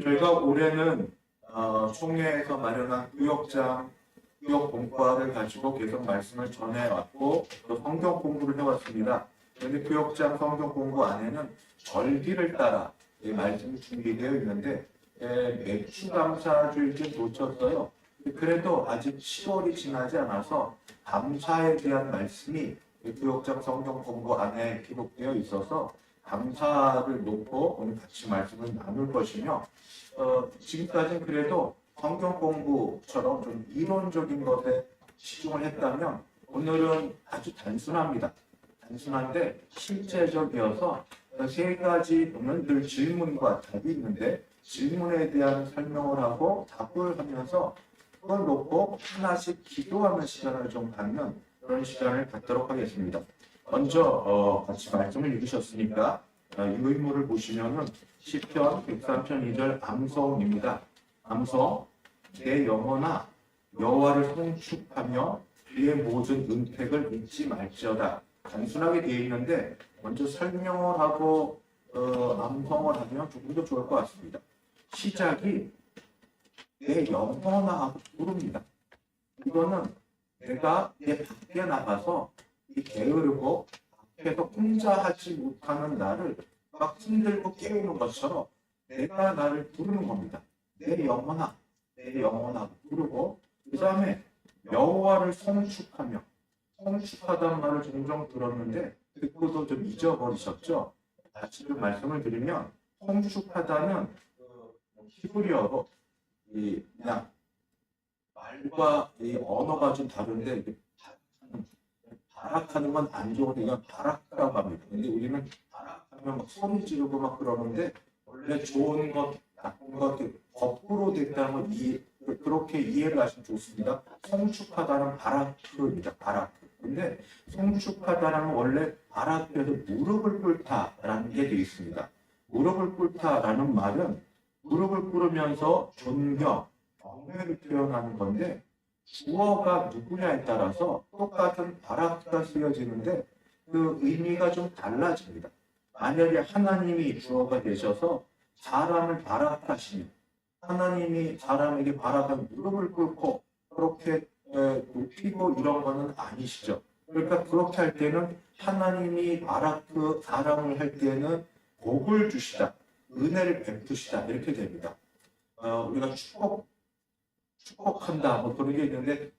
저희가 올해는 총회에서 마련한 구역장, 구역 공과를 가지고 계속 말씀을 전해왔고 또 성경 공부를 해왔습니다. 그런데 구역장 성경 공부 안에는 절기를 따라 말씀이 준비되어 있는데 매주 감사주일께 놓쳤어요. 그래도 아직 10월이 지나지 않아서 감사에 대한 말씀이 구역장 성경 공부 안에 기록되어 있어서 감사를 놓고 오늘 같이 말씀을 나눌 것이며 지금까지는 그래도 성경 공부처럼 좀 이론적인 것에 치중을 했다면 오늘은 아주 단순합니다. 단순한데 실제적이어서 세 가지 보면 늘 질문과 답이 있는데 질문에 대한 설명을 하고 답을 하면서 그걸 놓고 하나씩 기도하는 시간을 좀 갖는 그런 시간을 갖도록 하겠습니다. 먼저 같이 말씀을 읽으셨으니까 이 의무를 보시면은 시편 103편 2절 암송입니다. 암송 내 영혼아 여호와를 송축하며 그의 모든 은택을 잊지 말지어다. 단순하게 되어 있는데 먼저 설명을 하고 암송을 하면 조금 더 좋을 것 같습니다. 시작이 내 영혼아 하고 부릅니다. 이거는 내가 내 밖에 나가서 게으르고 밖에서 혼자 하지 못하는 나를 막 힘들고 깨우는 것처럼 내가 나를 부르는 겁니다. 내 영혼아, 내 영혼아 부르고 그 다음에 여호와를 송축하며 송축하다는 말을 종종 들었는데 듣고도 좀 잊어버리셨죠? 다시 좀 말씀을 드리면 송축하다는 히브리어로 그냥 말과 이 언어가 좀 다른데 바락하는 건 안 좋은데 그냥 바락이라고 합니다. 근데 우리는 바락하면 막 소리 지르고 막 그러는데 원래 좋은 것, 나쁜 것 거꾸로 됐다는 건 그렇게 이해를 하시면 좋습니다. 송축하다는 바라크입니다. 바라크. 근데 송축하다는 원래 바라크에서 무릎을 꿇다라는 게 되어 있습니다. 무릎을 꿇다라는 말은 무릎을 꿇으면서 존경, 경외를 표현하는 건데 주어가 누구냐에 따라서 똑같은 바라크가 쓰여지는데 그 의미가 좀 달라집니다. 만약에 하나님이 주어가 되셔서 사람을 바라크하시면 하나님이 사람에게 바라크한 무릎을 꿇고 그렇게 높이고 이런 거는 아니시죠. 그러니까 그렇게 할 때는 하나님이 바라크 사람을 할 때는 복을 주시다, 은혜를 베푸시다 이렇게 됩니다. 우리가 축복한다 뭐 그런 게 있는데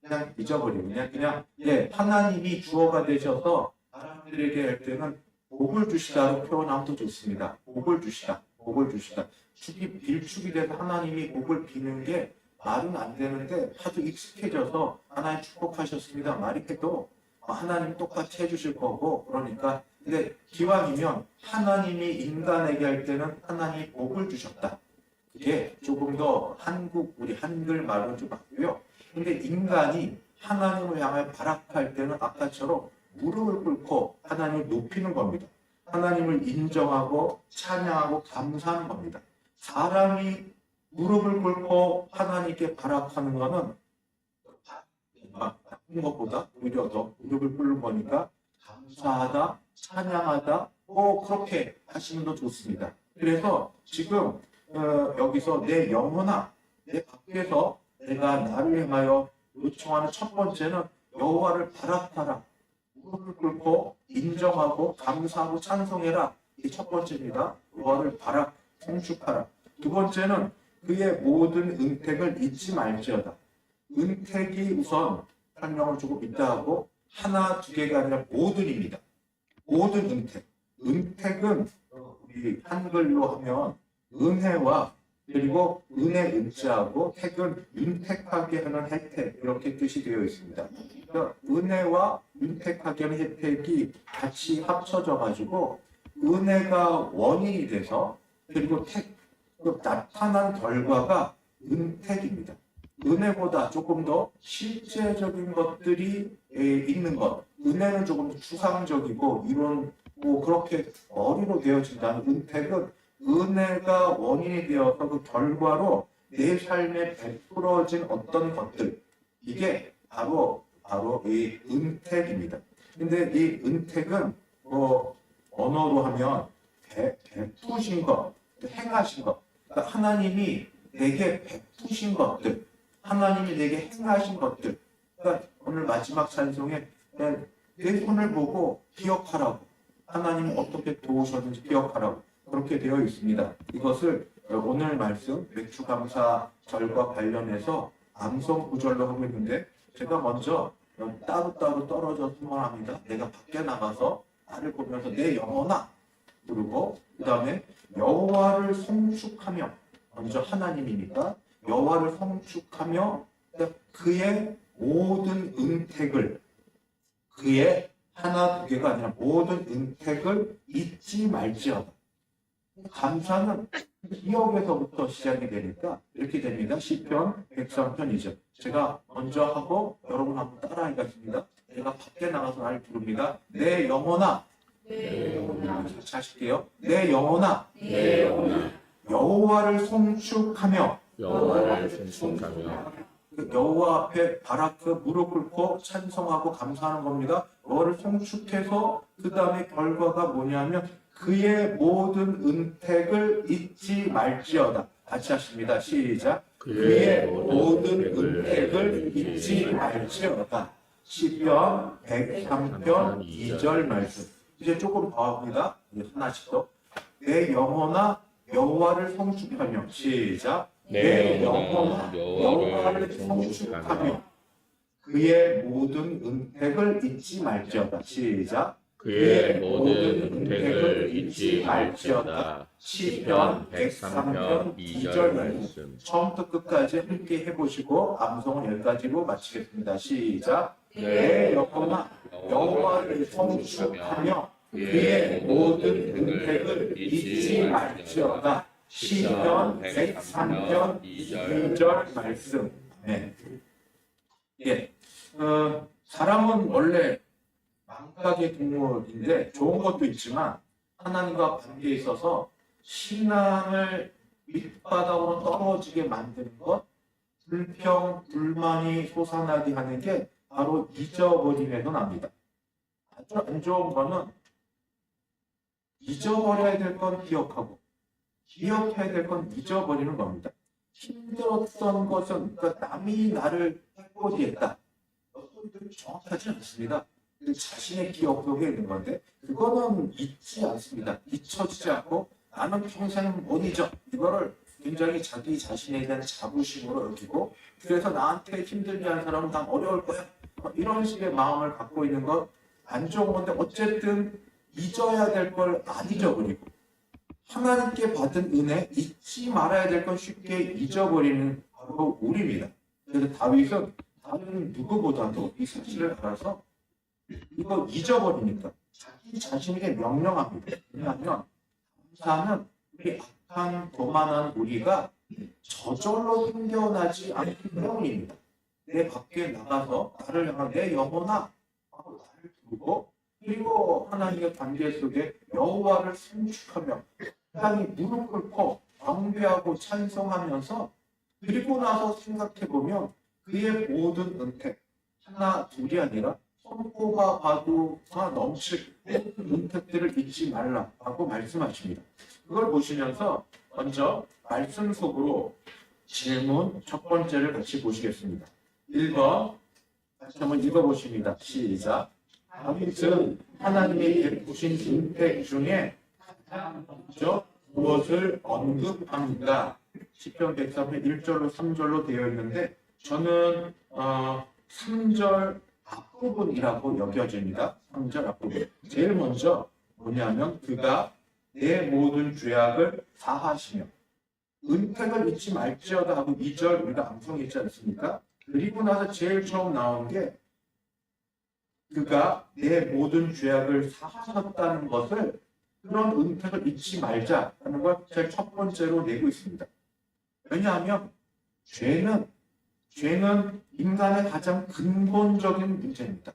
그냥 잊어버리고 그냥 하나님이 주어가 되셔서 사람들에게 할 때는 복을 주시다로 표현하면 더 좋습니다. 복을 주시다, 복을 주시다. 빌축이 돼서 하나님이 복을 비는 게 말은 안 되는데 하도 익숙해져서 하나님 축복하셨습니다 말이 해도 하나님 똑같이 해주실 거고 그러니까 근데 기왕이면 하나님이 인간에게 할 때는 하나님이 복을 주셨다. 그게 조금 더 우리 한글 말은 좀 맞고요. 근데 인간이 하나님을 향해 바라크할 때는 아까처럼 무릎을 꿇고 하나님을 높이는 겁니다. 하나님을 인정하고 찬양하고 감사하는 겁니다. 사람이 무릎을 꿇고 하나님께 바라크하는 것은 나쁜 것보다 오히려 더 무릎을 꿇는 거니까 감사하다, 찬양하다, 그렇게 하시면 더 좋습니다. 그래서 지금 여기서 내 영혼아, 내 밖에서 내가 나를 향하여 요청하는 첫 번째는 여호와를 바라크하라. 무릎을 꿇고 인정하고 감사하고 찬송해라. 이 첫 번째입니다. 여호와를 송축하라. 두 번째는 그의 모든 은택을 잊지 말지어다. 은택이 우선 설명을 조금 이따 하고 하나, 두 개가 아니라 모든입니다. 모든 은택. 은택은 우리 한글로 하면 은혜와 그리고 은혜 은자하고 택은 윤택하게 하는 혜택 이렇게 뜻이 되어 있습니다. 그러니까 은혜와 윤택하게 하는 혜택이 같이 합쳐져 가지고 은혜가 원인이 돼서 그리고 나타난 결과가 은택입니다. 은혜보다 조금 더 실제적인 것들이 있는 것. 은혜는 조금 더 추상적이고 이런 그렇게 머리로 되어진다는 은택은 은혜가 원인이 되어서 그 결과로 내 삶에 베풀어진 어떤 것들 이게 바로 이 은택입니다. 근데 이 은택은 언어로 하면 베푸신 것, 행하신 것 그러니까 하나님이 내게 베푸신 것들, 하나님이 내게 행하신 것들. 그러니까 오늘 마지막 찬송에 내 손을 보고 기억하라고, 하나님이 어떻게 도우셨는지 기억하라고 그렇게 되어 있습니다. 이것을 오늘 말씀 맥주감사절과 관련해서 암송 구절로 하고 있는데, 제가 먼저 따로따로 떨어져 소망합니다. 내가 밖에 나가서 나를 보면서 내 영혼아 부르고, 그 다음에 여호와를 송축하며, 먼저 하나님이니까 여호와를 송축하며 그의 모든 은택을, 그의 하나 두 개가 아니라 모든 은택을 잊지 말지어다. 감사는 기억에서부터 시작이 되니까 이렇게 됩니다. 시편 103편이죠. 제가 먼저 하고 여러분 한번 따라하겠습니다. 내가 밖에 나가서 나를 부릅니다. 내 영혼아, 같이 하실게요. 내 영혼아, 여호와를 송축하며, 여호와 앞에 바라크 무릎 꿇고 찬송하고 감사하는 겁니다. 여호와를 송축해서 그 다음에 결과가 뭐냐면 그의 모든 은택을 잊지 말지어다. 같이 하십니다. 시작. 그의 모든 은택을 잊지 말지어다. 시편 103편 2절 말씀. 이제 조금 더 합니다. 하나씩 더. 내 영혼아 여호와를 송축하며. 시작. 내 영혼아 여호와를 송축하며 그의 모든 은택을 잊지 말지어다. 시작. 그의 모든 은택을 잊지 말지어다. 시편 103편 2절 말씀. 처음부터 끝까지 함께 해보시고 암송은 여기까지로 마치겠습니다. 시작. 내 영혼아 여호와를 송축하며 그의 모든 은택을 잊지 말지어다. 시편 103편 2절 말씀. 네. 예. 사람은 원래 망각의 동물인데 좋은 것도 있지만 하나님과 관계에 있어서 신앙을 밑바닥으로 떨어지게 만드는 것, 불평, 불만이 솟아나게 하는 게 바로 잊어버림에서 납니다. 아주 안 좋은 거는 잊어버려야 될 건 기억하고 기억해야 될 건 잊어버리는 겁니다. 힘들었던 것은, 그러니까 남이 나를 해코지했다. 그것도 정확하지 않습니다. 자신의 기억 속에 있는 건데 그거는 잊지 않습니다. 잊혀지지 않고 나는 평생 못 잊어. 이거를 굉장히 자기 자신에 대한 자부심으로 여기고, 그래서 나한테 힘들게 하는 사람은 난 어려울 거야. 이런 식의 마음을 갖고 있는 건 안 좋은 건데, 어쨌든 잊어야 될 걸 안 잊어버리고 하나님께 받은 은혜, 잊지 말아야 될 건 쉽게 잊어버리는 바로 우리입니다. 그래서 다윗은 다른 누구보다도 이 사실을 알아서 이거 잊어버리니까 자기 자신에게 명령합니다. 왜냐하면 감사는 우리 악한 교만한 우리가 저절로 생겨나지 않기 때문입니다. 내 밖에 나가서 나를 향한 내 영혼아 하고 나를 부르고, 그리고 하나님의 관계 속에 여호와를 송축하며 땅이 무릎 꿇고 경배하고 찬송하면서, 그리고 나서 생각해보면 그의 모든 은택, 하나 둘이 아니라 손꼽아 봐도 넘칠 은택들을 잊지 말라라고 말씀하십니다. 그걸 보시면서 먼저 말씀 속으로 질문 첫 번째를 같이 보시겠습니다. 1번 같이 한번 읽어보십니다. 시작. 다윗은 하나님의 베푸신 은택 중에 가장 먼저 무엇을 언급합니다. 시편 103편 1절로 3절로 되어 있는데 저는 3절 앞부분이라고 여겨집니다. 3절 앞부분. 제일 먼저 뭐냐면 그가 내 모든 죄악을 사하시며, 은택을 잊지 말지어다 하고 2절 우리가 암송했지 않습니까? 그리고 나서 제일 처음 나온 게 그가 내 모든 죄악을 사하셨다는 것을, 그런 은택을 잊지 말자라는 걸 제일 첫 번째로 내고 있습니다. 왜냐하면 죄는 인간의 가장 근본적인 문제입니다.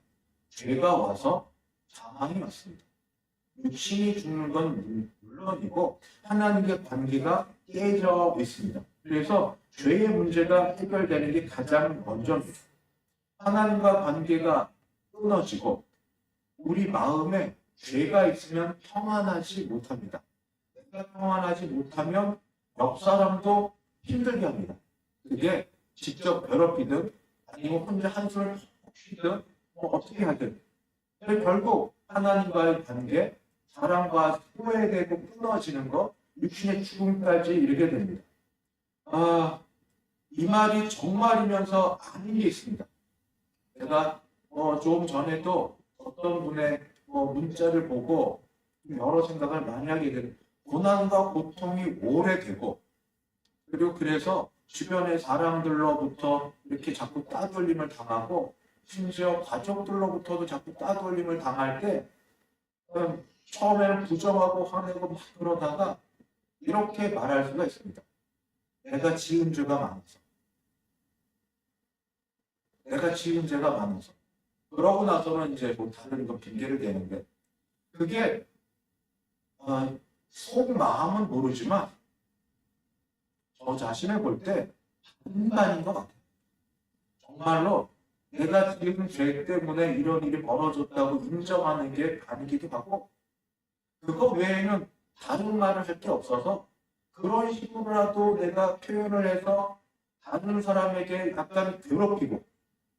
죄가 와서 사망이 왔습니다. 육신이 죽는 건 물론이고 하나님의 관계가 깨져 있습니다. 그래서 죄의 문제가 해결되는 게 가장 먼저입니다. 하나님과 관계가 끊어지고 우리 마음에 죄가 있으면 평안하지 못합니다. 내가 평안하지 못하면 옆 사람도 힘들게 합니다. 그게 직접 괴롭히든 아니면 혼자 한숨을 푹 쉬든 뭐 어떻게 하든 결국 하나님과의 관계, 사랑과 후회되고 끊어지는 것, 육신의 죽음까지 이르게 됩니다. 이 말이 정말이면서 아닌 게 있습니다. 제가 조금 전에도 어떤 분의 문자를 보고 여러 생각을 많이 하게 되는, 고난과 고통이 오래되고, 그리고 그래서 주변의 사람들로부터 이렇게 자꾸 따돌림을 당하고, 심지어 가족들로부터도 자꾸 따돌림을 당할 때 처음에는 부정하고 화내고 막 그러다가 이렇게 말할 수가 있습니다. 내가 지은 죄가 많아서. 내가 지은 죄가 많아서. 그러고 나서는 이제 뭐 다른 거 핑계를 대는데, 그게 속 마음은 모르지만 저 자신을 볼 때 반반인 것 같아요. 정말로 내가 지은 죄 때문에 이런 일이 벌어졌다고 인정하는 게 반이기도 하고, 그거 외에는 다른 말을 할 게 없어서 그런 식으로라도 내가 표현을 해서 다른 사람에게 약간 괴롭히고,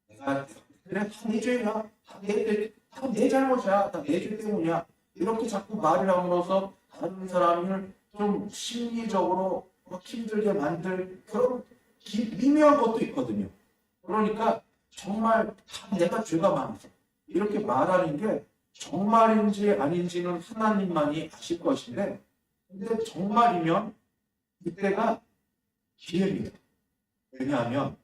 내가 그래 다 내 죄야, 다 내 잘못이야, 다 내 죄 때문이야, 이렇게 자꾸 말을 함으로써 다른 사람을 좀 심리적으로 힘들게 만들 그런 미묘한 것도 있거든요. 그러니까 정말 다 내가 죄가 많아서 이렇게 말하는 게 정말인지 아닌지는 하나님만이 아실 것인데, 근데 정말이면 이때가 기회입니다. 왜냐하면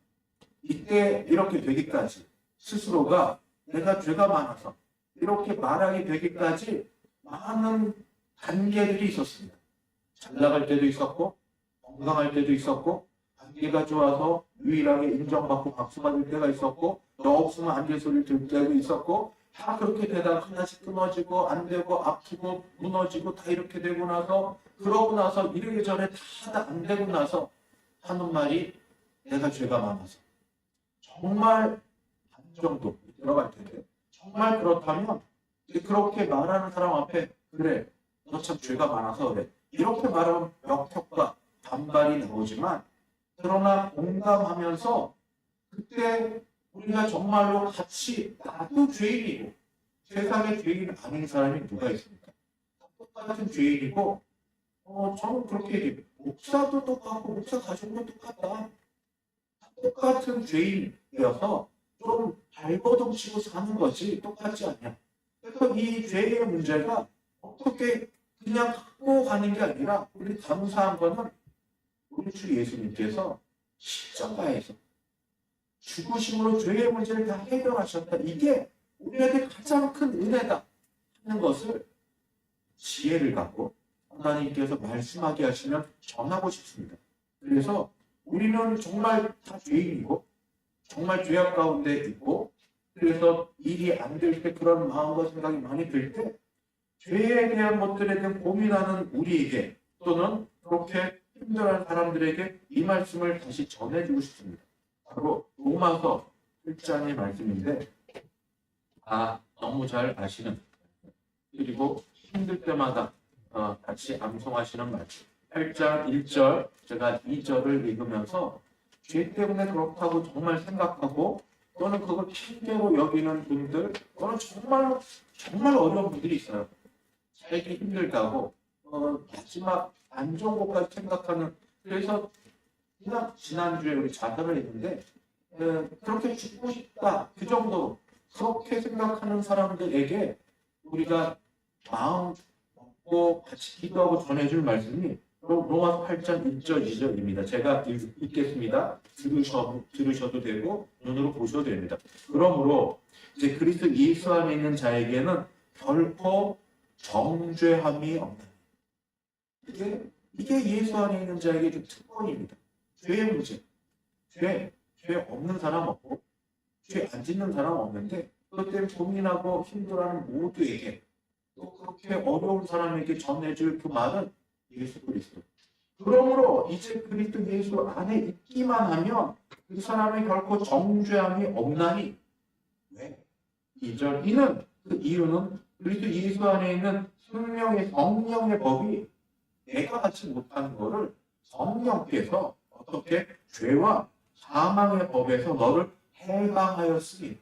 이때 이렇게 되기까지 스스로가 내가 죄가 많아서 이렇게 말하게 되기까지 많은 단계들이 있었습니다. 잘 나갈 때도 있었고, 건강할 때도 있었고, 관계가 좋아서 유일하게 인정받고 박수받을 때가 있었고, 너 없으면 안 될 소리를 들 때도 있었고, 다 그렇게 되다가 하나씩 끊어지고 안 되고 아프고 무너지고 다 이렇게 되고 나서, 그러고 나서 이래저래 다 안 되고 나서 하는 말이 내가 죄가 많아서. 정말 반 정도 들어갈 텐데, 정말 그렇다면 그렇게 말하는 사람 앞에 그래 너 참 죄가 많아서 그래 이렇게 말하면 역효과 반발이 나오지만, 그러나 공감하면서 그때 우리가 정말로 같이 나도 죄인이고 세상에 죄인 아닌 사람이 누가 있습니까? 똑같은 죄인이고, 저는 그렇게 얘기해요. 목사도 똑같고 목사 가족도 똑같다. 똑같은 죄인이어서 좀 발버둥치고 사는 것이 똑같지 않냐. 그래서 이 죄의 문제가 어떻게 그냥 갖고 가는 게 아니라, 우리 감사한 거는 우리 주 예수님께서 십자가에서 죽으심으로 죄의 문제를 다 해결하셨다. 이게 우리에게 가장 큰 은혜다 하는 것을 지혜를 갖고 하나님께서 말씀하게 하시면 전하고 싶습니다. 그래서 우리는 정말 다 죄인이고 정말 죄악 가운데 있고, 그래서 일이 안 될 때 그런 마음과 생각이 많이 들 때 죄에 대한 것들에 대한 고민하는 우리에게, 또는 그렇게 힘들어하는 사람들에게 이 말씀을 다시 전해주고 싶습니다. 바로 로마서 1장의 말씀인데, 너무 잘 아시는, 그리고 힘들 때마다 같이 암송하시는 말씀. 8장 1절, 제가 2절을 읽으면서 죄 때문에 그렇다고 정말 생각하고, 또는 그걸 핑계로 여기는 분들, 또는 정말 어려운 분들이 있어요. 살기 힘들다고 마지막 안 좋은 것까지 생각하는. 그래서 그냥 지난주에 우리 자살을 했는데 그렇게 죽고 싶다, 그 정도로 그렇게 생각하는 사람들에게 우리가 마음 먹고 같이 기도하고 전해줄 말씀이 로마서 8장 1절 2절입니다. 제가 읽겠습니다. 들으셔도 되고 눈으로 보셔도 됩니다. 그러므로 이제 그리스도 예수 안에 있는 자에게는 결코 정죄함이 없다. 이게 예수 안에 있는 자에게 좀 특권입니다. 죄의 문제. 죄 없는 사람 없고, 죄 안 짓는 사람 없는데, 그것 때문에 고민하고 힘들어하는 모두에게, 또 그렇게 어려운 사람에게 전해줄 그 말은 예수 그리스도. 그러므로 이제 그리스도 예수 안에 있기만 하면 그 사람이 결코 정죄함이 없나니. 왜? 2절. 그 이유는 그리스도 예수 안에 있는 생명의 성령의 법이 내가 갖지 못하는 것을 성령께서 어떻게 죄와 사망의 법에서 너를 해방하였으니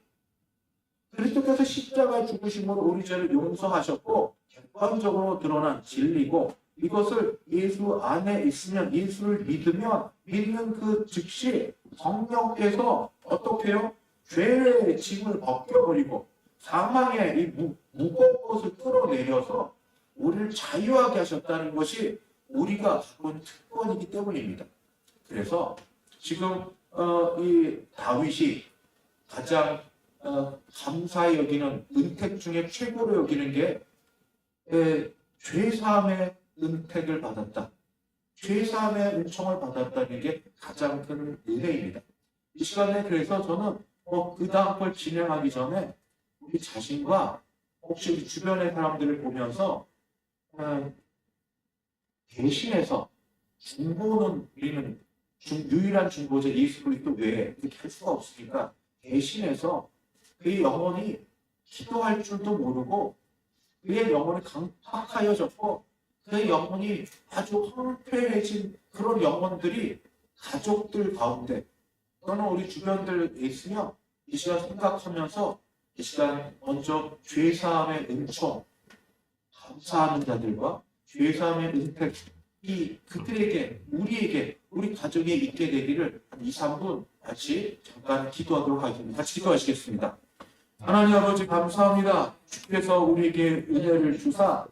그리스도께서 십자가의 죽으심으로 우리 죄를 용서하셨고 객관적으로 드러난 진리고 이것을 예수 안에 있으면 예수를 믿는 그 즉시 성령께서 어떻게 해요? 죄의 짐을 벗겨버리고 사망의 이 무거운 것을 끌어내려서 우리를 자유하게 하셨다는 것이 우리가 갖고 있는 특권이기 때문입니다. 그래서 지금 이 다윗이 가장 감사히 여기는 은택 중에 최고로 여기는 게 죄사함의 은택을 받았다. 죄사함의 은총을 받았다는 게 가장 큰 은혜입니다. 이 시간에 그래서 저는 그 다음 걸 진행하기 전에 우리 자신과 혹시 우리 주변의 사람들을 보면서 대신해서 중보는 우리는 유일한 중보자 예수 그리스도 외에 그렇게 할 수가 없으니까 대신해서 그의 영혼이 기도할 줄도 모르고 그의 영혼이 강팍하여졌고 그의 영혼이 아주 황폐해진 그런 영혼들이 가족들 가운데 또는 우리 주변들에 있으면 이 시간 생각하면서 이 시간 먼저 죄사함의 은총 감사하는 자들과 죄사함의 은택이 그들에게 우리에게 우리 가족에 있게 되기를 2, 3분 같이 잠깐 기도하도록 하겠습니다. 같이 기도하시겠습니다. 하나님 아버지 감사합니다. 주께서 우리에게 은혜를 주사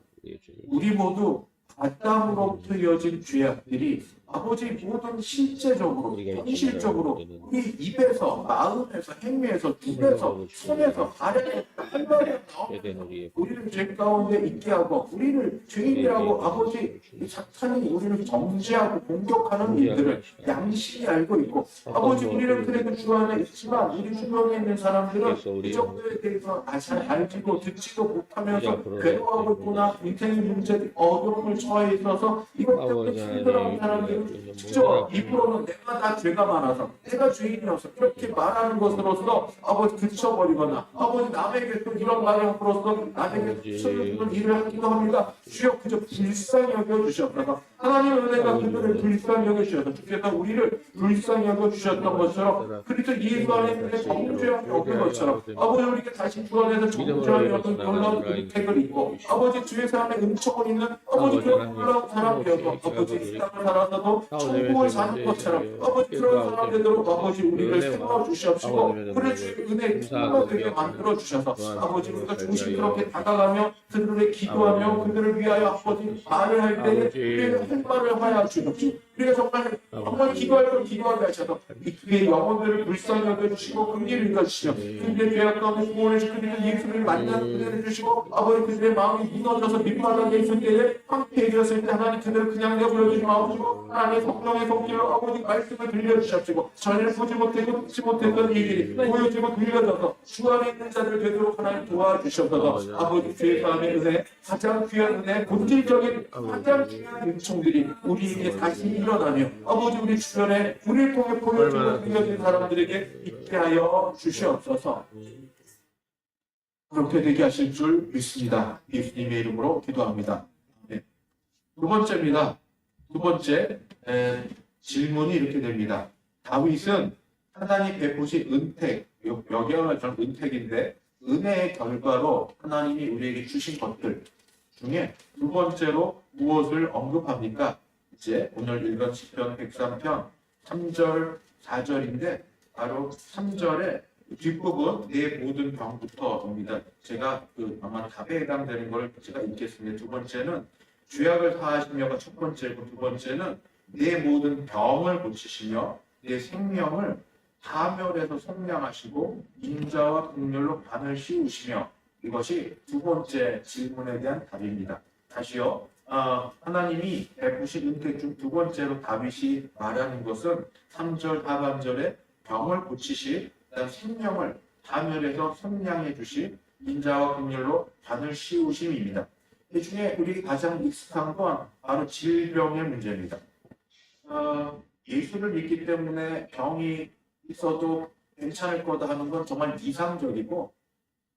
우리 모두 아담으로부터 이어진 죄악들이 아버지 모든 실제적으로 현실적으로 우리 입에서 마음에서 행위에서 눈에서 손에서 발에서 한번에 나오는 우리를 죄 가운데 있게 하고 우리를 죄인이라고 아버지 사탄이 우리를 정죄하고 공격하는 일들을 양심이 알고 있고 아버지 우리는 그래도 주 안에 있지만 우리 주변에 있는 사람들은 이 정도에 대해서 잘 알지도 듣지도 못하면서 괴로워하고 있구나 인생의 문제 어려움을 처해 있어서 이것 때문에 힘들어하는 사람들은 직접 입으로는 내가 다 죄가 많아서 내가 죄인이어서 이렇게 말하는 것으로서 아버지 그쳐버리거나 아버지 남에게 또 이런 말을 함으로써 남에게 치는 일을 하기도 합니다. 주여 그저 불쌍히 여겨주셨다가 하나님의 은혜가 그들을 불쌍히 여겨주셔서 주께서 우리를 불쌍히 여겨주셨던 것처럼 그리스도 예수 안에 있는 정죄함이 없는 것처럼 아버지 우리에게 다시 구원해서 정죄함이 없는 놀라운 은택을 입고 아버지 주의 사람의 은총을 있는 아버지 그런 놀라운 사람이 되어서 아버지 이 땅을 살아서도 천국을 사는 것처럼 아버지 그런 사람 되도록 아버지 우리를 세워 주시옵시고 그를 주의 은혜에 충만하게 만들어 주셔서 아버지 우리가 조심스럽게 다가가며 그들을 기도하며 그들을 위하여 아버지 말을 할 때에 우리의 할 말을 하여 주옵시고 우리가 정말 기도할 걸 기도하게 하셔서 그의 영혼들을 불쌍히 여겨주시고 긍휼히 여겨주시며 그들의 죄악 가운데 구원을 그들을 예수를 만나는 은혜를 주시고 아버지 그들의 마음이 무너져서 밑바닥에 있을 때에 황폐해졌을 때 하나님 그들을 그냥 내버려두지 마옵시고 하나님의 성령의 손길로 아버지 말씀을 들려주시옵시고 전혀 보지 못하고 듣지 못했던 일들이 보여지고 들려져서 주 안에 있는 자들 되도록 하나님 도와주셔서 아버지 죄사함의 은혜 가장 귀한 은혜 본질적인 가장 귀한 은총들이 우리에게 다시 일어나며 아버지 우리 주변에 우리를 통해 보여주고 들려진 사람들에게 있게 하여 주시옵소서. 그렇게 되게 하실 줄 믿습니다. 예수님의 이름으로 기도합니다. 네. 두 번째입니다. 두 번째 질문이 이렇게 됩니다. 다윗은 하나님 베푸신 은택, 여기야말로 저는 은택인데 은혜의 결과로 하나님이 우리에게 주신 것들 중에 두 번째로 무엇을 언급합니까? 이제 오늘 읽은 시편 103편 3절 4절인데 바로 3절에 뒷부분 내 모든 병부터입니다. 제가 아마 답에 해당되는 걸 제가 읽겠습니다. 두 번째는 죄악을 사하시며가 첫 번째고 두 번째는 내 모든 병을 고치시며 내 생명을 파멸해서 선량하시고 인자와 긍휼로 반을 씌우시며 이것이 두 번째 질문에 대한 답입니다. 다시요. 하나님이 베푸신 은택 중 두 번째로 다윗이 말하는 것은 3절 하반절에 병을 고치시 그다음 생명을 파멸해서 선량해 주시 인자와 긍휼로 반을 씌우심입니다. 이 중에 우리 가장 익숙한 건 바로 질병의 문제입니다. 예수를 믿기 때문에 병이 있어도 괜찮을 거다 하는 건 정말 이상적이고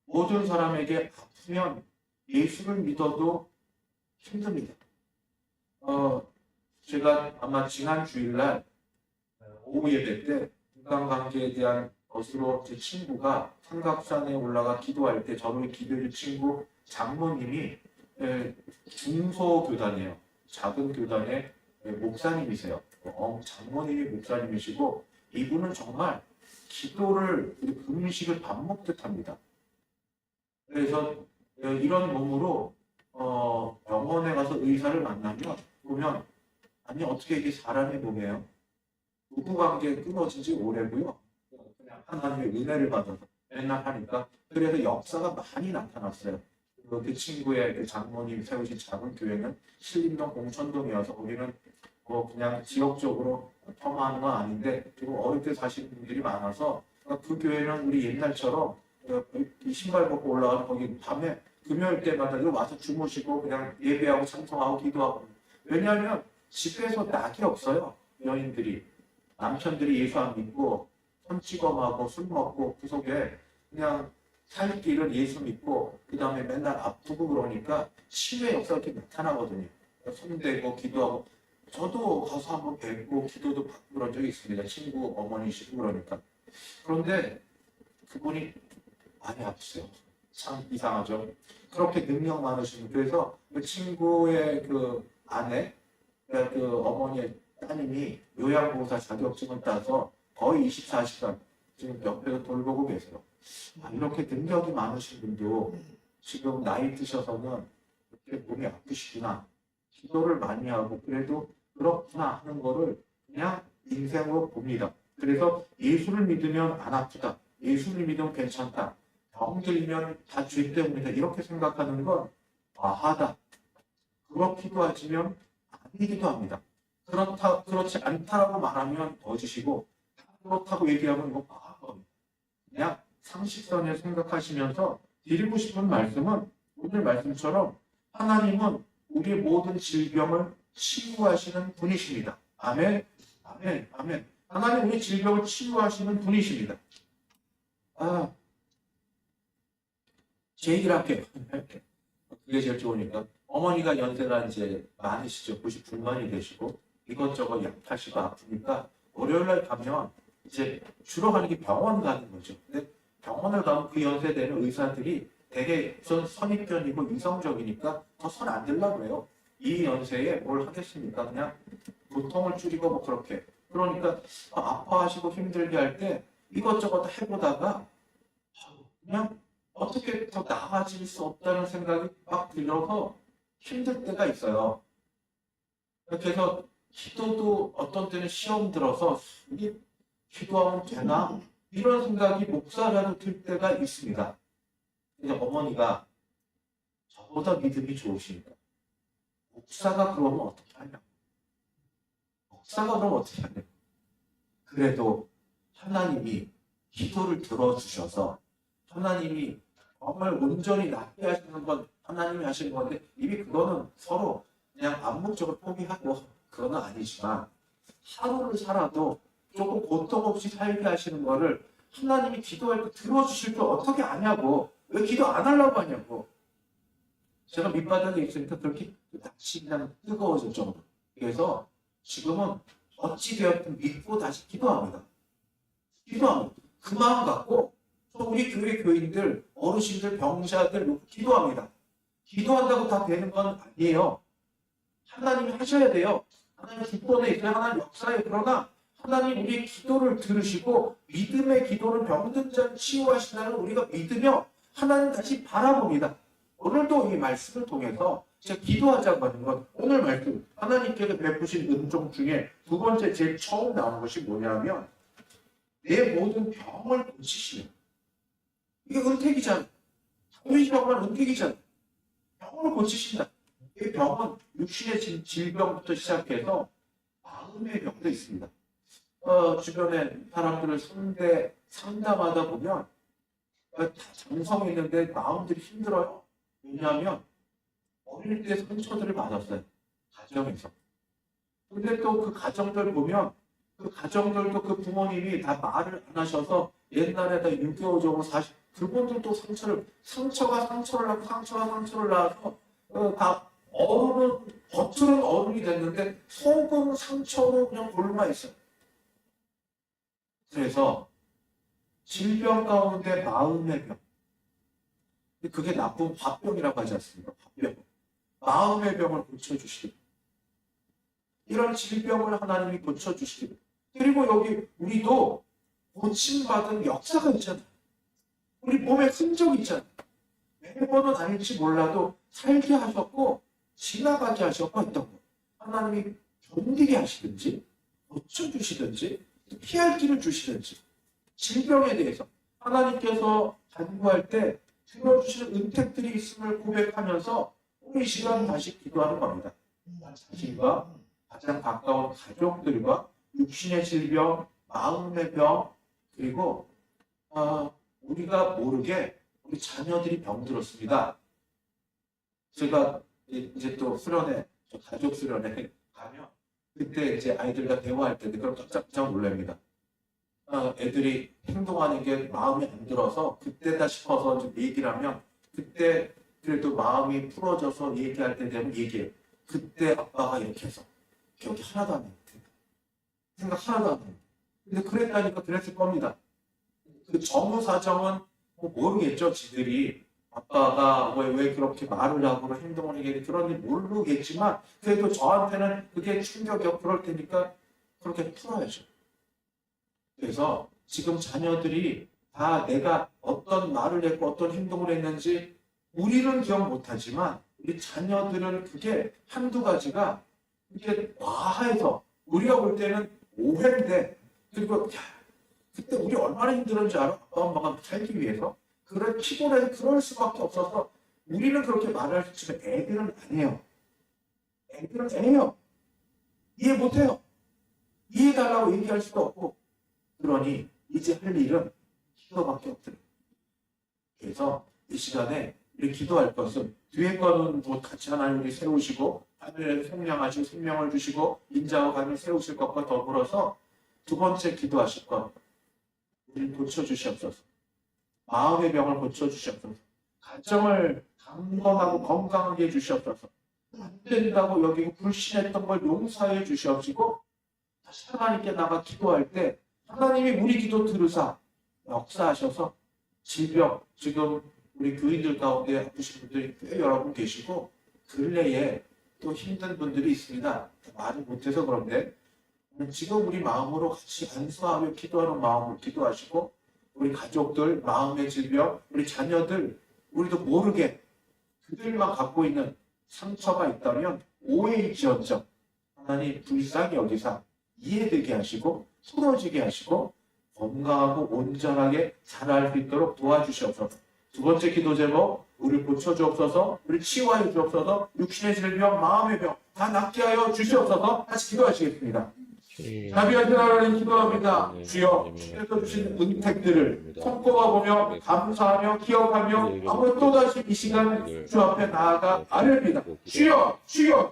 모든 사람에게 아프면 예수를 믿어도 힘듭니다. 제가 아마 지난 주일날 오후 예배 때 인간관계에 대한 것으로 제 친구가 삼각산에 올라가 기도할 때 저를 기도해준 친구 장모님이 중소교단이에요. 작은 교단의 목사님이세요. 장모님이 목사님이시고 이분은 정말 기도를 금식을 밥 먹듯 합니다. 그래서 이런 몸으로 병원에 가서 의사를 만나면 보면 아니 어떻게 이게 사람의 몸이에요? 부부관계 끊어진 지 오래고요. 그냥 하나님의 은혜를 받아서 맨날 하니까 그래서 역사가 많이 나타났어요. 그 친구의 그 장모님 세우신 작은 교회는 신림동 공천동이어서 우리는 뭐 그냥 지역적으로 폄하하는 건 아닌데 그리고 어릴 때 사시는 분들이 많아서 그 교회는 우리 옛날처럼 이 신발 벗고 올라가는 거기 밤에 금요일 때마다 와서 주무시고 그냥 예배하고 찬송하고 기도하고 왜냐하면 집에서 낙이 없어요. 여인들이 남편들이 예수 안 믿고 손찌검하고 술 먹고 그 속에 그냥 살 길은 예수 믿고 그 다음에 맨날 아프고 그러니까 치유의 역사가 이렇게 나타나거든요. 손대고 기도하고 저도 가서 한번 뵙고 기도도 받고 그런 적이 있습니다. 친구 어머니시고 그러니까. 그런데 그분이 많이 아프세요. 참 이상하죠. 그렇게 능력 많으신 그래서 그 친구의 그 아내, 그 어머니의 따님이 요양보호사 자격증을 따서 거의 24시간 지금 옆에서 돌보고 계세요. 이렇게 능력이 많으신 분도 지금 나이 드셔서는 이렇게 몸이 아프시구나. 기도를 많이 하고 그래도 그렇구나 하는 거를 그냥 인생으로 봅니다. 그래서 예수를 믿으면 안 아프다. 예수를 믿으면 괜찮다. 병 들면 다 죄 때문이다. 이렇게 생각하는 건 과하다. 그렇기도 하지만 아니기도 합니다. 그렇지 않다라고 말하면 거짓이고 그렇다고 얘기하면 이거 과한 겁니다. 그냥 상식선에 생각하시면서 드리고 싶은 말씀은 오늘 말씀처럼 하나님은 우리의 모든 질병을 치유하시는 분이십니다. 아멘, 아멘, 아멘. 하나님 우리 질병을 치유하시는 분이십니다. 제 얘기를 할게요. 그게 제일 좋으니까. 어머니가 연세가 이제 많으시죠. 90 중반이 되시고 이것저것 약하시고 아프니까 월요일날 가면 이제 주로 가는 게 병원 가는 거죠. 근데 병원을 가면 그 연세 되는 의사들이 되게 선입견이고 이성적이니까 더 손 안 들려고 해요. 이 연세에 뭘 하겠습니까? 그냥 고통을 줄이고 뭐 그렇게. 그러니까 아파하시고 힘들게 할 때 이것저것 해보다가 그냥 어떻게 더 나아질 수 없다는 생각이 막 들어서 힘들 때가 있어요. 그래서 기도도 어떤 때는 시험 들어서 이게 기도하면 되나? 이런 생각이 목사라도 들 때가 있습니다. 근데 어머니가 저보다 믿음이 좋으시니까 목사가 그러면 어떻게 하냐? 목사가 그러면 어떻게 하냐? 그래도 하나님이 기도를 들어주셔서 하나님이 정말 온전히 낫게 하시는 건 하나님이 하시는 건데 이미 그거는 서로 그냥 암묵적으로 포기하고 그거는 아니지만 하루를 살아도 조금 고통 없이 살게 하시는 거를 하나님이 기도할 때 들어주실 때 어떻게 아냐고 왜 기도 안 하려고 하냐고 제가 밑바닥에 있으니까 그렇게 낯이 그냥 뜨거워질 정도. 그래서 지금은 어찌되었든 믿고 다시 기도합니다. 기도합니다. 그 마음 갖고 우리 교회 교인들, 어르신들, 병자들 기도합니다. 기도한다고 다 되는 건 아니에요. 하나님이 하셔야 돼요. 하나님 기도에 있어요. 하나님 역사에. 그러나 하나님 우리의 기도를 들으시고 믿음의 기도는 병든 자를 치유하신다는 우리가 믿으며 하나님 다시 바라봅니다. 오늘도 이 말씀을 통해서 제가 기도하자고 하는 건 오늘 말씀 하나님께서 베푸신 은총 중에 두 번째 제일 처음 나오는 것이 뭐냐면 내 모든 병을 고치시는 이게 은택이잖아. 우리 병은 은택이잖아. 병을 고치신다. 이 병은 육신의 질병부터 시작해서 마음의 병도 있습니다. 주변에 사람들을 상담하다 보면 다 정성이 있는데 마음들이 힘들어요. 왜냐하면 어릴 때 상처들을 받았어요. 가정에서. 근데 또 그 가정들 보면 그 가정들도 그 부모님이 다 말을 안 하셔서 옛날에 다 유교적으로 그분들도 상처가 상처를 낳고 상처가 상처를 낳아서 다 어른은 겉으로는 어른이 됐는데 속은 상처로 그냥 골마 있어요. 그래서 질병 가운데 마음의 병. 그게 나쁜 화병이라고 하지 않습니까? 화병. 마음의 병을 고쳐주시기. 이런 질병을 하나님이 고쳐주시기. 그리고 여기 우리도 고침받은 역사가 있잖아요. 우리 몸에 흔적이 있잖아요. 매번은 아닐지 몰라도 살게 하셨고 지나가게 하셨고 했던 거. 하나님이 견디게 하시든지 고쳐주시든지 피할 길을 주시든지 질병에 대해서 하나님께서 간구할 때 들어주시는 은택들이 있음을 고백하면서 우리 이 시간 다시 기도하는 겁니다. 자신과 가장 가까운 가족들과 육신의 질병, 마음의 병, 그리고 우리가 모르게 우리 자녀들이 병들었습니다. 제가 이제 또 수련회, 가족 수련회 가면 그때 이제 아이들과 대화할 텐데 그럼 깜짝 놀랍니다. 애들이 행동하는 게 마음에 안 들어서 그때다 싶어서 좀 얘기를 하면 그때 그래도 마음이 풀어져서 얘기할 때 되면 얘기해요. 그때 아빠가 이렇게 해서 기억이 하나도 안 나요. 생각 하나도 안 나요. 근데 그랬다니까 그랬을 겁니다. 그 전후 사정은 뭐 모르겠죠. 지들이 아빠가 왜 그렇게 말을 하고 행동을 하게 그런지 모르겠지만 그래도 저한테는 그게 충격이고 그럴 테니까 그렇게 풀어야죠. 그래서 지금 자녀들이 다 내가 어떤 말을 했고 어떤 행동을 했는지 우리는 기억 못하지만 우리 자녀들은 그게 한두 가지가 이렇게 와해서 우리가 볼 때는 오해인데 그리고 그때 우리 얼마나 힘들었는지 알아? 아빠 엄마가 살기 위해서 그걸 피곤해서 그럴 수밖에 없어서 우리는 그렇게 말할 수 있지만 애들은 안 해요. 애들은 안 해요. 이해 못해요. 이해해달라고 얘기할 수도 없고 그러니 이제 할 일은 기도밖에 없더래요. 그래서 이 시간에 우리 기도할 것은 뒤에 거는 뭐 같이 하나님이 세우시고 하늘에 생명하시고 생명을 주시고 인자와 감을 세우실 것과 더불어서 두 번째 기도하실 것 우리를 고쳐주시옵소서. 마음의 병을 고쳐주시옵소서. 가정을 강건하고 건강하게 해주시옵소서. 안 된다고 여기고 불신했던 걸 용서해 주시옵시고 다시 하나님께 나가 기도할 때 하나님이 우리 기도 들으사 역사하셔서 질병, 지금 우리 교인들 가운데 아프신 분들이 꽤 여러 분 계시고 근래에 또 힘든 분들이 있습니다. 말을 못해서 그런데 지금 우리 마음으로 같이 안수하며 기도하는 마음으로 기도하시고 우리 가족들, 마음의 질병, 우리 자녀들 우리도 모르게 그들만 갖고 있는 상처가 있다면 오해일지언정 하나님 불쌍히 여기사 이해되게 하시고 풀어지게 하시고 건강하고 온전하게 자랄 수 있도록 도와주시옵소서. 두 번째 기도 제목 우리를 고쳐주옵소서. 우리 치유하여 주옵소서. 육신의 질병, 마음의 병 다 낫게 하여 주시옵소서. 같이 기도하시겠습니다. 자비하신 하나님 기도합니다. 주여 주께서 주신 은택들을 손꼽아 보며 감사하며 기억하며 아무 또다시 이 시간 주 앞에 나아가 아뢰옵니다. 주여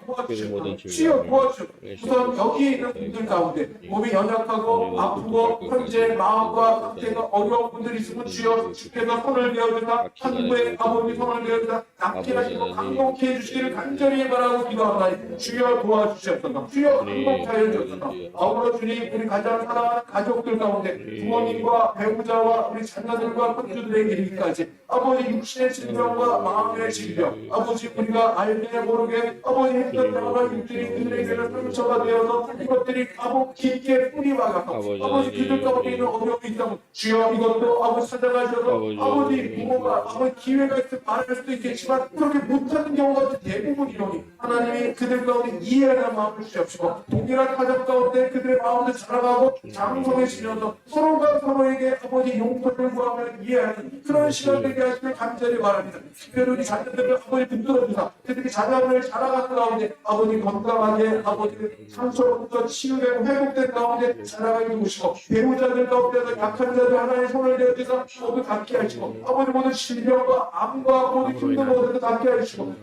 도와주시옵소서. 주여 도와주시옵소서. 우선 여기 있는 분들 가운데 몸이 연약하고 아프고 현재 마음과 상태가 어려운 분들이 있으면 주여 주께서 손을 내어주사 한부의 아버지 손을 내어주사 낫게 하시고 강동케 해주시기를 간절히 바라고 기도합니다. 주여 도와주시옵소서. 주여 강동케 하여 주옵소서. 아울러 주님 우리 가장 사랑하는 가족들 가운데 부모님과 배우자와 우리 자녀들과 손주들에게 이르기까지 아버지 육신의 질병과 마음의 질병 아버지 우리가 알게 모르게 아버지 했던 여러 일들이 그들에게는 상처가 되어서 이것들이 아버지 깊게 뿌리 박아서 아버지 그들 가운데 있는 어려움이 있다면 주여 이것도 아버지 찾아가셔서 아버지 부모가 아버지 기회가 있으면 말할 수도 있겠지만 그렇게 못하는 경우가 대부분이로니 하나님이 그들 가운데 이해하는 마음을 주시옵시고 동일한 가족 가운데 그들의 마음을 자라가고 장성해지면서 서로가 서로에게 아버지 용서를 구하며 이해하는 그런 시간 되게 하시길 간절히 바랍니다. 특별히 우리 자녀들을 아버지 붙들어주사 그들이 자녀를 자라가는 가운데 아버지 건강하게 아버지 상처로부터 치유되고 회복된 가운데 자라가게 해주시고 배우자들 가운데서 약한 자들 하나의 손을 내어주사 모두 낫게 하시고 아버지 모든 질병과 암과 모든 힘든 것들도 낫게 하시고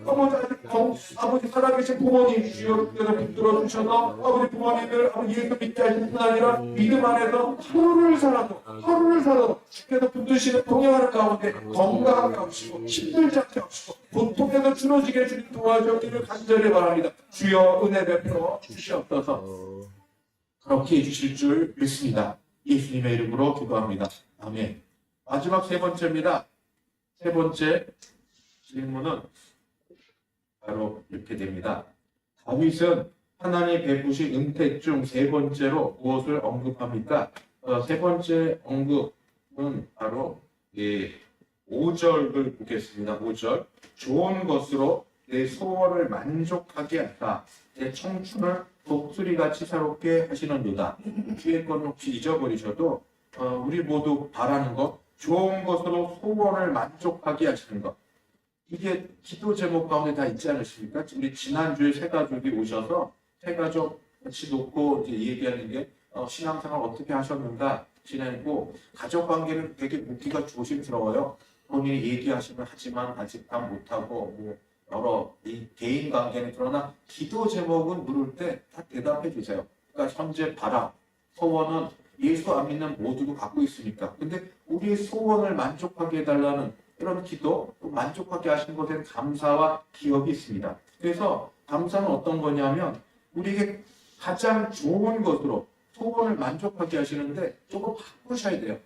아버지 살아계신 부모님 주여 붙들어 주셔서 아버지 부모님들 아버지 예수 믿게 하실 뿐 아니라 믿음 안에서 하루를 살아도 주께서 붙드시는 동행하는 가운데 건강하게 하시고 힘들지 않게 하시고 고통에서 줄어지게 해주님 도와주기를 간절히 바랍니다. 주여 은혜 베풀어 주시옵소서. 그렇게 해주실 줄 믿습니다. 예수님의 이름으로 기도합니다. 아멘. 마지막 세 번째입니다. 세 번째 질문은 바로 이렇게 됩니다. 다윗은 하나님 베푸신 은택 중 세 번째로 무엇을 언급합니까? 세 번째 언급은 바로 5절을 보겠습니다. 5절. 좋은 것으로 내 소원을 만족하게 하사 내 청춘을 독수리같이 새롭게 하시는도다. 뒤에 건 혹시 잊어버리셔도 우리 모두 바라는 것, 좋은 것으로 소원을 만족하게 하시는 것. 이게 기도 제목 가운데 다 있지 않으십니까? 우리 지난주에 새 가족이 오셔서 새 가족 같이 놓고 이제 얘기하는 게 신앙생활 어떻게 하셨는가 지내고 가족 관계는 되게 묻기가 조심스러워요. 본인이 얘기하시면 하지만 아직 다 못하고 뭐 여러 이 개인 관계는 그러나 기도 제목은 물을 때 다 대답해 주세요. 그러니까 현재 바람, 소원은 예수 안 믿는 모두도 갖고 있으니까. 근데 우리의 소원을 만족하게 해달라는 이런 기도, 또 만족하게 하신 것에 대한 감사와 기억이 있습니다. 그래서 감사는 어떤 거냐면 우리에게 가장 좋은 것으로 소원을 만족하게 하시는데 조금 바꾸셔야 돼요.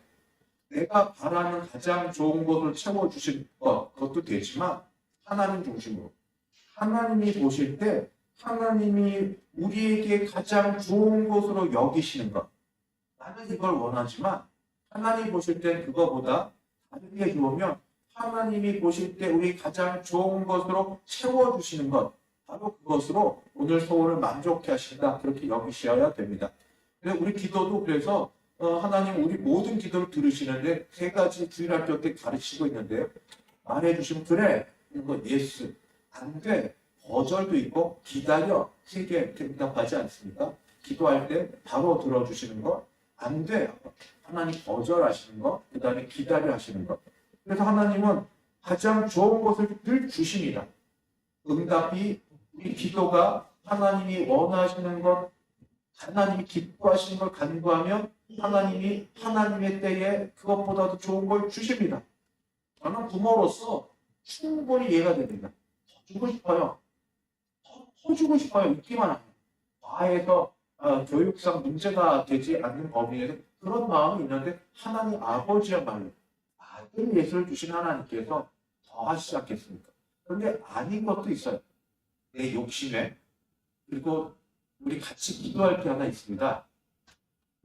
내가 바라는 가장 좋은 것을 채워주신 것, 그것도 되지만 하나님 중심으로. 하나님이 보실 때 하나님이 우리에게 가장 좋은 것으로 여기시는 것. 나는 이걸 원하지만 하나님 보실 때 그거보다 다르게 좋으면 하나님이 보실 때 우리 가장 좋은 것으로 채워주시는 것. 바로 그것으로 오늘 소원을 만족해 하신다. 그렇게 여기셔야 됩니다. 우리 기도도 그래서 하나님 우리 모든 기도를 들으시는데 세 가지 주일학교 때 가르치고 있는데요. 말해주시면 그래. 이거 예스. 안 돼. 거절도 있고 기다려. 세 개 대답하지 않습니까? 기도할 때 바로 들어주시는 것. 안 돼. 하나님 거절하시는 것. 그 다음에 기다려 하시는 것. 그래서 하나님은 가장 좋은 것을 늘 주십니다. 응답이 우리 기도가 하나님이 원하시는 것, 하나님이 기뻐하시는 걸 간구하면 하나님이 하나님의 때에 그것보다도 좋은 걸 주십니다. 저는 부모로서 충분히 이해가 됩니다. 더 주고 싶어요. 더 주고 싶어요. 있기만 하면. 과해서 교육상 문제가 되지 않는 범위에서 그런 마음이 있는데 하나님 아버지야말로 아들 예수를 주신 하나님께서 더 하시지 않겠습니까? 그런데 아닌 것도 있어요. 내 욕심에. 그리고 우리 같이 기도할 게 하나 있습니다.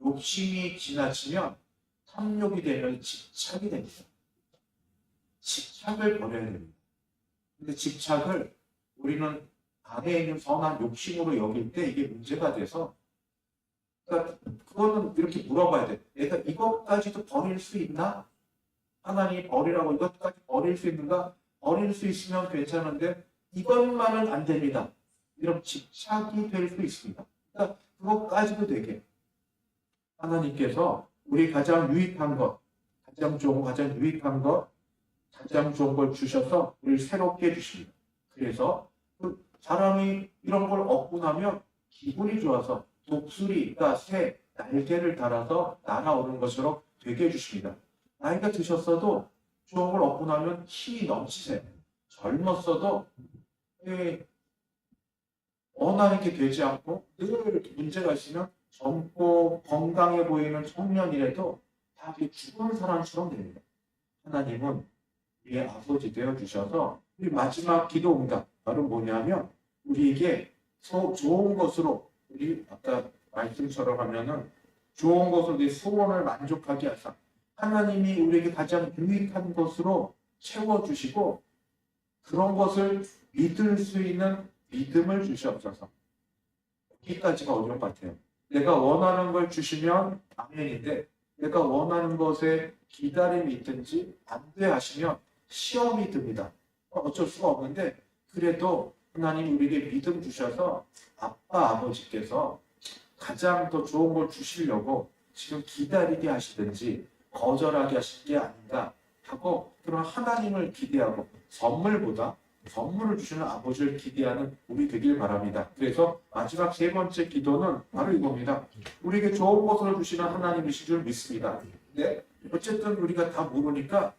욕심이 지나치면 탐욕이 되면 집착이 됩니다. 집착을 버려야 됩니다. 근데 집착을 우리는 안에 있는 선한 욕심으로 여길 때 이게 문제가 돼서 그러니까 그거는 이렇게 물어봐야 돼. 내가 이것까지도 버릴 수 있나? 하나님이 버리라고 이것까지 버릴 수 있는가? 버릴 수 있으면 괜찮은데 이것만은 안 됩니다. 이런 집착이 될 수 있습니다. 그러니까 그것까지도 되게 하나님께서 우리 가장 유익한 것, 가장 좋은, 가장 유익한 것, 가장 좋은 걸 주셔서 우리를 새롭게 해주십니다. 그래서 그 사람이 이런 걸 얻고 나면 기분이 좋아서 독수리가 새 날개를 달아서 날아오는 것처럼 되게 해주십니다. 나이가 드셨어도 좋은 걸 얻고 나면 힘이 넘치세요. 젊었어도 원하는 게 되지 않고 늘 문제가 있으면 젊고 건강해 보이는 청년이라도 다 죽은 사람처럼 됩니다. 하나님은 우리의 아버지 되어주셔서 우리 마지막 기도 응답 바로 뭐냐면 우리에게 좋은 것으로 우리 아까 말씀처럼 하면은 좋은 것으로 내 소원을 만족하게 하사 하나님이 우리에게 가장 유익한 것으로 채워주시고 그런 것을 믿을 수 있는 믿음을 주시옵소서. 여기까지가 어려운 것 같아요. 내가 원하는 걸 주시면 아멘인데 내가 원하는 것에 기다림이 있든지 안돼 하시면 시험이 듭니다. 어쩔 수가 없는데 그래도 하나님 우리에게 믿음 주셔서 아빠 아버지께서 가장 더 좋은 걸 주시려고 지금 기다리게 하시든지 거절하게 하실 게 아닌가 하고 그런 하나님을 기대하고 선물보다 선물을 주시는 아버지를 기대하는 우리 되길 바랍니다. 그래서 마지막 세 번째 기도는 바로 이겁니다. 우리에게 좋은 것을 주시는 하나님이신 줄 믿습니다. 네? 어쨌든 우리가 다 모르니까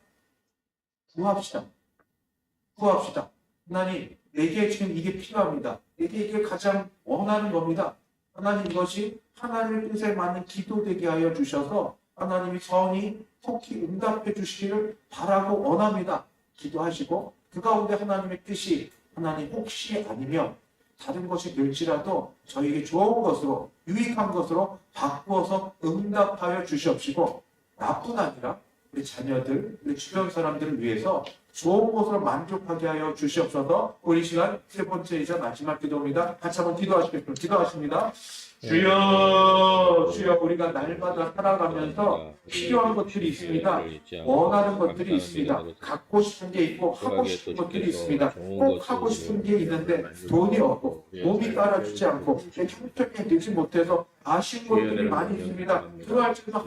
구합시다. 구합시다. 하나님, 내게 지금 이게 필요합니다. 내게 이게 가장 원하는 겁니다. 하나님, 이것이 하나님의 뜻에 맞는 기도 되게 하여 주셔서 하나님이 선히 속히 응답해 주시기를 바라고 원합니다. 기도하시고 그 가운데 하나님의 뜻이 하나님 혹시 아니면 다른 것이 될지라도 저에게 좋은 것으로 유익한 것으로 바꾸어서 응답하여 주시옵시고 나뿐 아니라 우리 자녀들, 우리 주변 사람들을 위해서 좋은 것으로 만족하게 하여 주시옵소서. 우리 시간 세 번째이자 마지막 기도입니다. 같이 한번 기도하시겠습니다. 기도하십니다. 주여, 주여, 우리가 날마다 살아가면서 필요한 것들이 있습니다. 원하는 것들이 있습니다. 갖고 싶은 게 있고 하고 싶은 것들이 있습니다. 꼭 하고 싶은 게 있는데 돈이 없고 몸이 따라주지 않고 형편이 되지 못해서 아쉬운 것들이 많이 있습니다. 그럴지도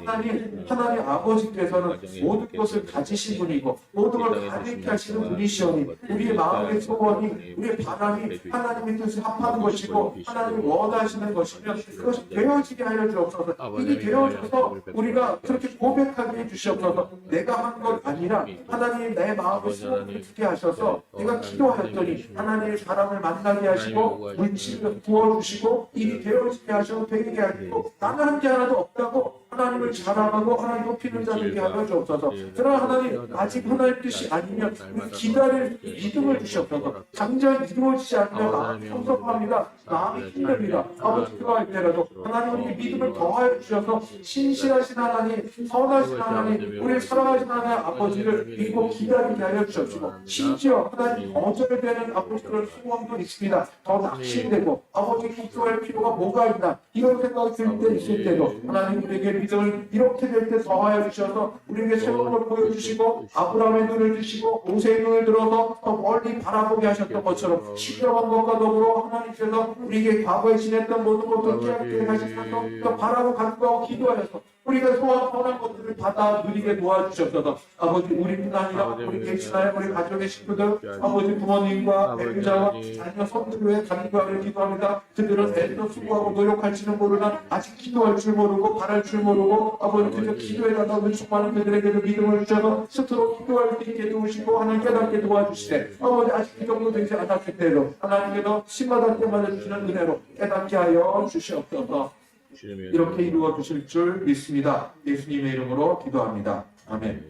하나님 아버지께서는 모든 것을 가지신 분이고 모든 걸 가득히 하시는 분이시오니 우리의 마음의 소원이 우리의 바람이 하나님의 뜻을 합하는 것이고 하나님이 원하시는 것이면 그것이 되어지게 하여 주옵소서. 이게 되어져서 우리가 그렇게 고백하게 해주시옵소서. 내가 한 것 아니라 하나님이 내 마음의 소원을 듣게 하셔서 내가 기도하였더니 하나님의 바람을 만나게 하시고 물질을 부어주시고 일이 되어지게 하셔서 되게 하시고 나는 한 게 하나도 없다고 하나님을 자랑하고 하나님 높이는 자들에게 하여 주옵소서. 그러나 하나님 아직 하나님의 뜻이 아니면 우리 기다릴 믿음을 주시옵소서. 당장 이루어지지 않으면 마음이 성섭합니다. 마음이 힘듭니다. 아버지 그러할 때라도 하나님의 믿음을 더하여 주셔서 신실하신 하나님, 선하신 하나님, 우리를 사랑하신 하나님 아버지를 믿고 기다리게 하여 주옵시고 심지어 하나님 거절되는 아버지 그런 소원도 있습니다. 더 낙심되고 아버지 기도할 필요가 뭐가 있나 이런 생각이 들 때 있을 때도 하나님 우리에게 믿음을 이렇게 될 때 더하여 주셔서 우리에게 새로운 걸 보여주시고 아브라함의 눈을 드시고 모세의 눈을 들어서 더 멀리 바라보게 하셨던 것처럼 신령한 것과 더불어 하나님께서 우리에게 과거에 지냈던 모든 것을 깨닫게 하셔서 더 바라고 간구하고 기도하여서 우리가 소원 선한 것들을 받아 누리게 도와주셔서 아버지 우리뿐 아니라 우리 계시나요 우리 가족의 식구들 아버지 부모님과 배우자와 자녀 성도교회 간구하며 기도합니다. 그들은 애써 수고하고 노력할지는 모르나 아직 기도할 줄 모르고 바랄 줄 모르고 아버지 그저 기도에다가 은총하는 그들에게도 믿음을 주셔서 스스로 기도할 수 있게 도우시고 하나님 깨닫게 도와주시되 아버지 아직 그 정도 되지 않았을 때로 하나님께서 심마다 때마다 주시는 은혜로 깨닫게 하여 주시옵소서. 이렇게 이루어 주실 줄 믿습니다. 예수님의 이름으로 기도합니다. 아멘.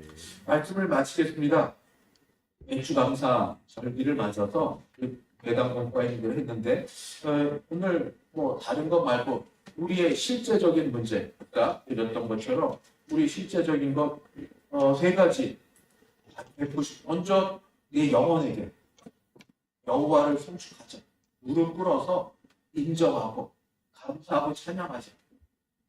말씀을 마치겠습니다. 맥주감사 절기를 맞아서 배당 공과에 일을 했는데 오늘 뭐 다른 것 말고 우리의 실제적인 문제 아까 드렸던 것처럼 우리 실제적인 것 세 가지 먼저 내 영혼에게 여호와를 송축하자. 무릎 꿇어서 인정하고 감사하고 찬양하자.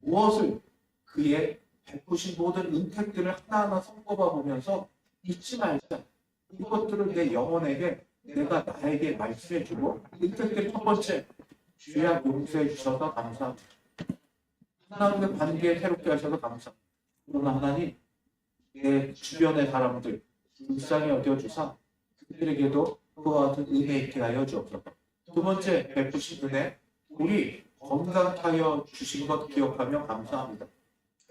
무엇을 그의 베푸신 모든 은택들을 하나하나 손꼽아 보면서 잊지 말자. 이것들을 내 영혼에게 내가 나에게 말씀해주고 은택들 첫 번째 주야 용서해 주셔서 감사합니다. 하나님의 관계 새롭게 하셔서 감사합니다. 그러나 하나님 내 주변의 사람들 불쌍히 여겨주사 그들에게도 그와 같은 은혜 있게 하여 주옵소서. 두 번째 베푸신 은혜 우리 건강하게 하여 주신 것 기억하며 감사합니다.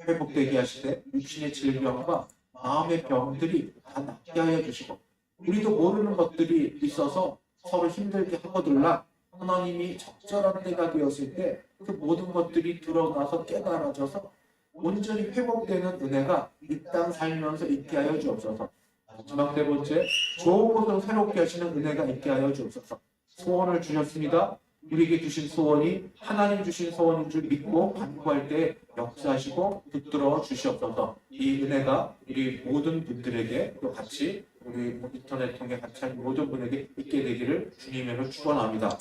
회복되게 하시되 육신의 질병과 마음의 병들이 다 낫게 하여 주시고 우리도 모르는 것들이 있어서 서로 힘들게 하거들라 하나님이 적절한 때가 되었을 때 그 모든 것들이 드러나서 깨달아져서 온전히 회복되는 은혜가 이 땅 살면서 있게 하여 주옵소서. 마지막 네 번째 좋은 것을 새롭게 하시는 은혜가 있게 하여 주옵소서. 소원을 주셨습니다. 우리에게 주신 소원이 하나님 주신 소원인 줄 믿고 간구할 때 역사하시고 붙들어 주시옵소서. 이 은혜가 우리 모든 분들에게 또 같이 우리 인터넷 통해 같이 한 모든 분에게 있게 되기를 주님으로 축원합니다.